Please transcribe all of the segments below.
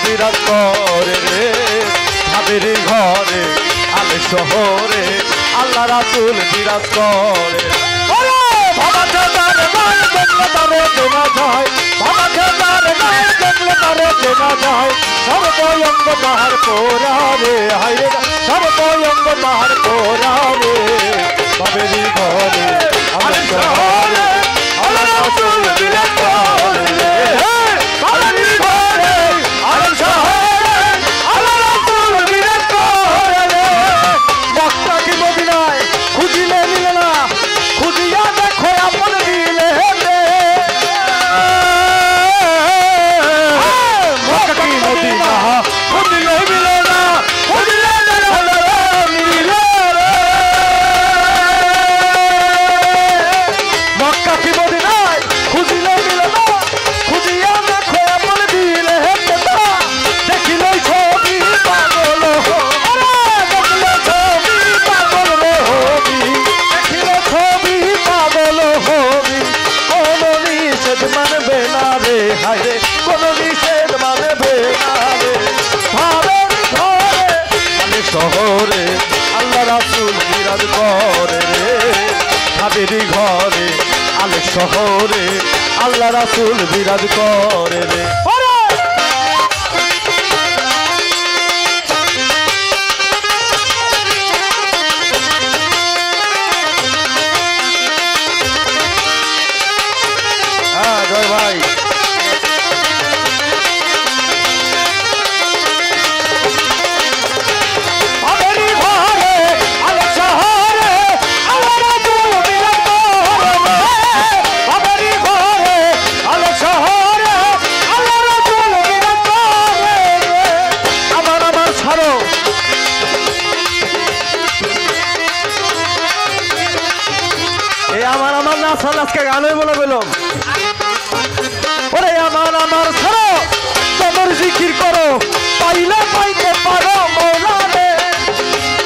বিরাজ করে রে ভাবের ঘরে আলে শহরে আল্লাহ রাসূল বিরাজ করে বাবা খেতার গায়ে দেখলে তারে চেনা যায় বাবা খেতার গায়ে দেখলে তারে চেনা যায় সর্বয়ঙ্গ তাহার পোরা রে হাইরে সর্বয়ঙ্গ তাহার পোরা রে ভাবের ঘরে আলে শহরে আল্লাহ রাসূল বিরাজ করে রে ভাবের ঘরে আলে শহরে আল্লাহ রাসূল বিরাজ করে রে মক্কা কি মদিনায় খুঁজিলে মিলে না খুঁজিয়া দেখো আপন দিলে রে মক্কা কি মদিনা খুঁজিলে মিলে না খুঁজিলে মিলে রে মক্কা কি মদিনায় খুঁজিলে মিলে না খুঁজিয়া দেখো আপন দিলে দেখিলে ছবি পাগল দেখিলে ছবি পাগল রে হবি দেখিলে ছবি পাগল হবি কোন নিষেধ মানবে না রে হায় কোন নিষেধ মানবে না রে ভাবের ঘরে আলে শহরে আল্লাহ রাসূল বিরাজ করে রে ভাবের ঘরে আলে শহরে আল্লাহ রাসূল বিরাজ করে রে জয় ভাই ভাবের ঘরে আলে শহরে আল্লাহ রাসূল বিরাজ করে ভাবের ঘরে আলে শহরে আল্লাহ রাসূল বিরাজ করে আমার ছাড়ো এই আমার না সাল আজকে গানই বলে বললাম ওরে আমার ছাড়ো তোমার জিকির করো পাইলে পাইতে পারো মওলা রে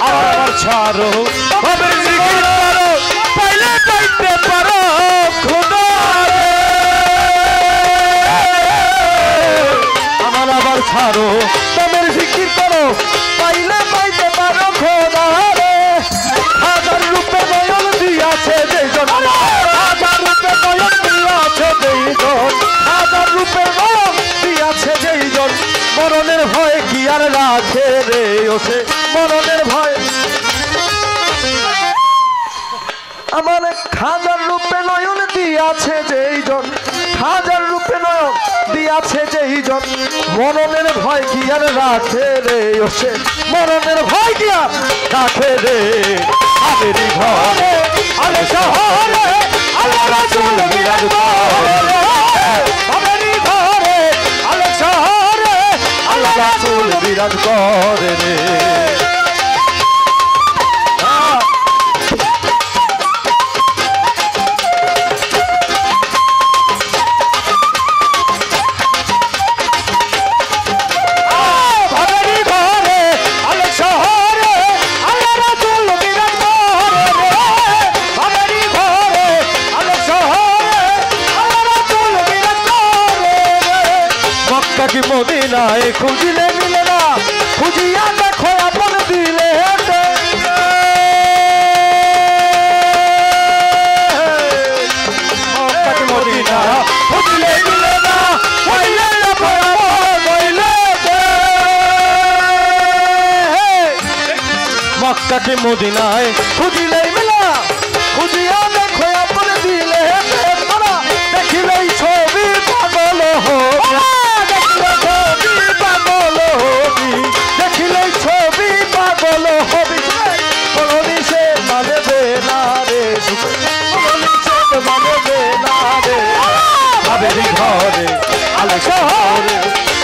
আমার ছাড়ো তোমার জিকির করো পাইলে পাইতে পারো খোদা রে আমার ছাড়ো তোমার জিকির করো পাইলে পাইতে পারো খোদা রে হাজার রূপে নয়ন দিয়াছে যেজন হাজার রূপে নয়ন দিয়াছে যেজন হাজার রূপে নয়ন দিয়াছে যেজন মরণের ভয় কি আর রাখে রে ওসে মরণের ভয় আমার হাজার রূপে নয়ন দিয়াছে যেইজন হাজার রূপে নয়ন দিয়াছে যেইজন মরণের ভয় কি আর রাখে রে ওসে মরণের ভয় কি আর রাখে রে ভাবের ঘরে আলে শহরে আল্লাহ রাসূল বিরাজ করে ভাবের ঘরে আলে শহরে আল্লাহ রাসূল বিরাজ করে রে কি মদিনায় খুঁজিলে মিলে না খুঁজিয়া দেখো আপন দিলে মদিনা খুঁজিলে মিলে না মক্কা কি মদিনায় খুঁজিলে মিলে না খুঁজিয়া দেখো আপন দিলে দেখিলেই ছবি পাগল হবে দেখিলে ছবি পাগল হবি কোন নিষেধ মানবে না রে কোন নিষেধ মানবে না রে ভাবের ঘরে আলে শহরে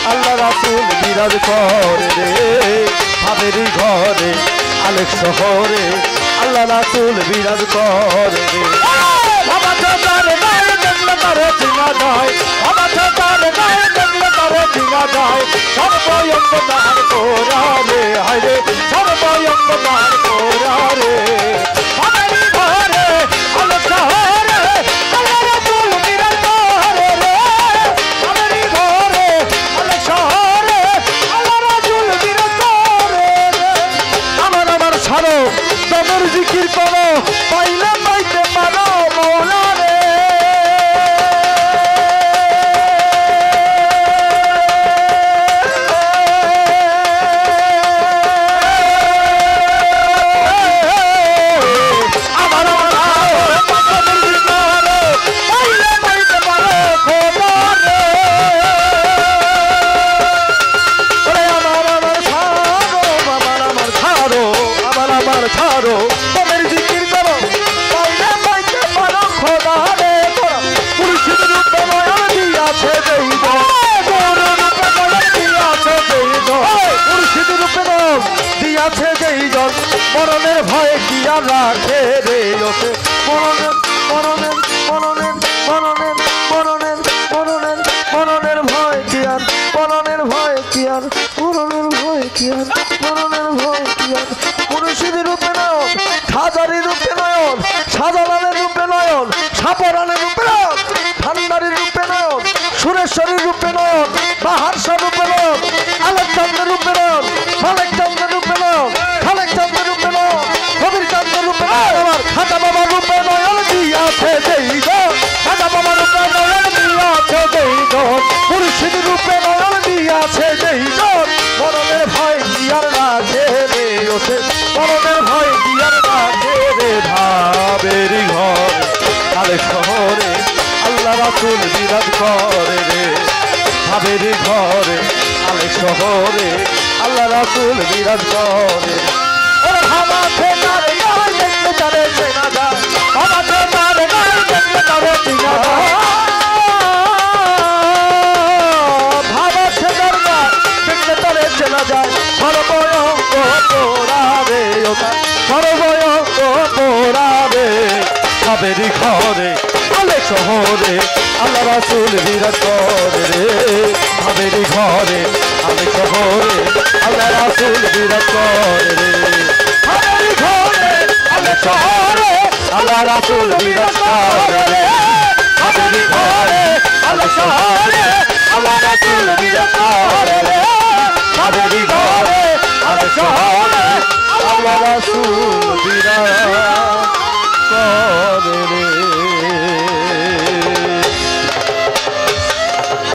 আল্লাহ রাসূল বিরাজ করে রে ভাবের ঘরে আলে শহরে আল্লাহ রাসূল বিরাজ করে রে বাবা তার গায়ে দেখলে তারে চিনা যায় বাবা তার গায়ে দেখলে তারে চিনা যায় সর্বয়ঙ্গ তাহার পোরা রে হায়রে সর্বয়ঙ্গ তাহার পোরা রে ভাবের ঘরে আলে শহরে আল্লাহ রাসূল বিরাজ করে রে ভাবের ঘরে আলে শহরে শাহজালালের রূপে নয়ন, সাপরানের রূপে নয়ন, ভান্ডারীর রূপে নয়ন, সুরেশ্বরীর রূপে নয়ন, বাহারশাহ রূপে নয়ন, আলেকচন্দ্রের রূপে নয়ন, মালেকচন্দ্রের রূপে নয়ন, খালেকচন্দ্রের রূপে নয়ন, কবির চন্দ্রের রূপে নয়ন, আমার খাজা বাবার রূপে নয়ন দিয়াছে যেই জন, খাজা বাবার রূপে নয়ন দিয়াছে যেই জন, মুর্শিদ রূপে নয়ন দিয়াছে যেই জন, মরণের ভয় দিয়ার রাখে রে ওঠে, মরণের ভয় দিয়ার রাখে রে। ভাবেরি ঘর আলে শহরে আল্লাহ রাসূল বিরাজ করে রে, ভাবেরি ঘরে আলে শহরে আল্লাহ রাসূল বিরাজ করে। ওরে ভাবাতে তার গায় দেখলে তারে চেনা যায়, ভাবাতে তার গায় দেখলে তারে চেনা যায়, ভাবাতে তার গায় দেখলে তারে চেনা যায়, সর্বয়ঙ্গ পোড়াবে ওটা, সর্বয়ঙ্গ পোড়াবে। ভাবেরি ঘরে আলে শহরে আল্লাহ রাসূল বিরাজ করে রে, ভাবেরি ঘরে আলে শহরে আল্লাহ রাসূল বিরাজ করে রে, ভাবেরি ঘরে আলে শহরে আল্লাহ রাসূল বিরাজ করে রে, ভাবেরি ঘরে আলে শহরে আল্লাহ রাসূল বিরাজ করে রে, ভাবেরি ঘরে আলে শহরে আল্লাহ রাসূল বিরাজ করে।